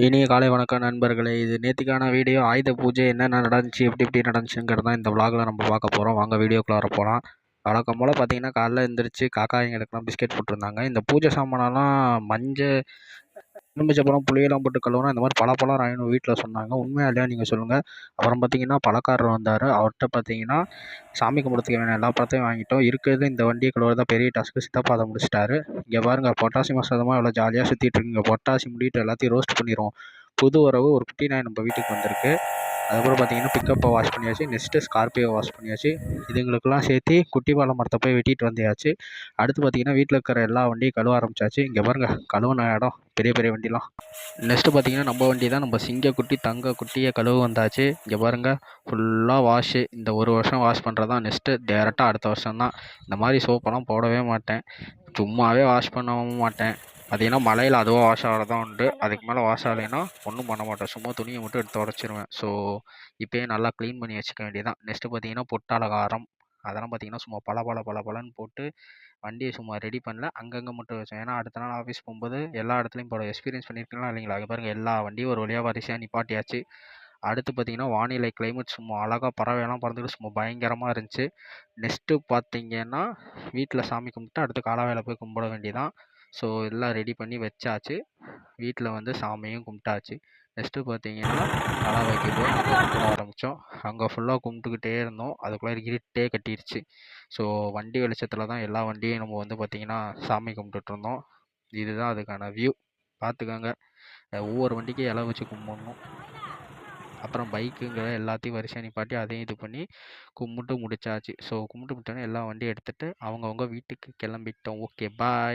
இனிய காலை வணக்கம் நண்பர்களே. இது நேத்திக்கான வீடியோ. ஆயுத பூஜை என்னென்ன நடந்துச்சு, எப்படி எப்படி நடந்துச்சுங்கிறது தான் இந்த விலாகில் நம்ம பார்க்க போகிறோம். வாங்க வீடியோக்குள்ளார போகலாம். வழக்கம் போல் பார்த்தீங்கன்னா காலைல எழுந்திரிச்சு காக்காய்ங்களுக்கெல்லாம் பிஸ்கெட் போட்டிருந்தாங்க. இந்த பூஜை சாமானெல்லாம் மஞ்சள் எலுமிச்சம்பழம் புளியெல்லாம் போட்டு கழுவுனா இந்த மாதிரி பல ஆயிடும் வீட்டில் சொன்னாங்க. உண்மையா இல்லையா நீங்கள் சொல்லுங்கள். அப்புறம் பார்த்தீங்கன்னா பழக்காரர் வந்தார். அவர்கிட்ட பார்த்தீங்கன்னா சாமி கும்பிட்றதுக்கு வேணும் எல்லா பழத்தையும் வாங்கிட்டோம். இருக்கிறது இந்த வண்டியை கழுவுறது பெரிய டாஸ்க்கு. சித்தப்பா அதை முடிச்சிட்டாரு. இங்கே பாருங்கள், பொட்டாசி மாதமாக எவ்வளோ ஜாலியாக சுற்றிட்டு இருக்குங்க. பொட்டாசி முடிட்டு எல்லாத்தையும் ரோஸ்ட் பண்ணிடுவோம். புது உறவு ஒரு குட்டி நாய் நம்ம வீட்டுக்கு வந்திருக்கு. அதுக்கப்புறம் பார்த்தீங்கன்னா பிக்கப்பை வாஷ் பண்ணியாச்சு. நெக்ஸ்ட்டு ஸ்கார்பியோ வாஷ் பண்ணியாச்சு. இதுங்களுக்கெல்லாம் சேர்த்து குட்டி பாலம் மரத்தை போய் வெட்டிட்டு வந்தியாச்சு. அடுத்து பார்த்தீங்கன்னா வீட்டில் இருக்கிற எல்லா வண்டியும் கழுவ ஆரம்பிச்சாச்சு. இங்கே பாருங்கள், கழுவுன இடம் பெரிய வண்டிலாம். நெக்ஸ்ட்டு பார்த்தீங்கன்னா நம்ம வண்டி தான். நம்ம சிங்கக்குட்டி தங்க குட்டியை கழுவு வந்தாச்சு. இங்கே பாருங்கள், ஃபுல்லாக வாஷு. இந்த ஒரு வருஷம் வாஷ் பண்ணுறது தான். நெக்ஸ்ட்டு டேரெக்டாக அடுத்த வருஷம் தான். இந்த மாதிரி சோப்பெல்லாம் போடவே மாட்டேன். சும்மாவே வாஷ் பண்ணவும் மாட்டேன். பார்த்தீங்கன்னா மழையில் அதுவாக வாஷ் ஆகிறதான் உண்டு. அதுக்கு மேலே வாஷ் ஆகலைன்னா ஒன்றும் பண்ண மாட்டேன். சும்மா துணியை மட்டும் எடுத்து உடச்சிருவேன். ஸோ இப்போயே நல்லா க்ளீன் பண்ணி வச்சுக்க வேண்டியதான். நெக்ஸ்ட்டு பார்த்தீங்கன்னா பொட்டலகாரம் அதெல்லாம் பார்த்தீங்கன்னா சும்மா பலன்னு போட்டு வண்டியை சும்மா ரெடி பண்ணல, அங்கங்கே மட்டும் வச்சேன். ஏன்னா அடுத்த நாள் ஆஃபீஸ் போகும்போது எல்லா இடத்துலையும் போட எக்ஸ்பீரியன்ஸ் பண்ணியிருக்கீங்களா இல்லைங்களா? அது பாருங்கள், எல்லா வண்டியும் ஒரு வழியாக வரிசையாக நிப்பாட்டியாச்சு. அடுத்து பார்த்தீங்கன்னா வானிலை கிளைமேட் சும்மா அழகாக பறவையெல்லாம் பறந்துட்டு சும்மா பயங்கரமாக இருந்துச்சு. நெக்ஸ்ட்டு பார்த்தீங்கன்னா வீட்டில் சாமி கும்பிட்டு அடுத்து காலை வேலை போய் கும்பிட வேண்டியதான். ஸோ எல்லாம் ரெடி பண்ணி வச்சாச்சு. வீட்டில் வந்து சாமியும் கும்பிட்டாச்சு. நெக்ஸ்ட்டு பார்த்தீங்கன்னா கலாவைக்கு போய் நம்ம கும்பிட ஆரம்பித்தோம். அங்கே ஃபுல்லாக கும்பிட்டுக்கிட்டே இருந்தோம். அதுக்குள்ளே இருட்டே கட்டிடுச்சு. ஸோ வண்டி வெளிச்சத்தில் தான் எல்லா வண்டியும் நம்ம வந்து பார்த்திங்கன்னா சாமி கும்பிட்டுட்ருந்தோம். இதுதான் அதுக்கான வியூ. பார்த்துக்கோங்க, ஒவ்வொரு வண்டிக்கும் இலை வச்சு கும்பிடணும். அப்புறம் பைக்குங்கிற எல்லாத்தையும் வரிசையாக நிப்பாட்டி அதையும் இது பண்ணி கும்பிட்டு முடிச்சாச்சு. ஸோ கும்பிட்டு முடிச்சோடனே எல்லா வண்டியும் எடுத்துகிட்டு அவங்கவுங்க வீட்டுக்கு கிளம்பிட்டோம். ஓகே, பாய்.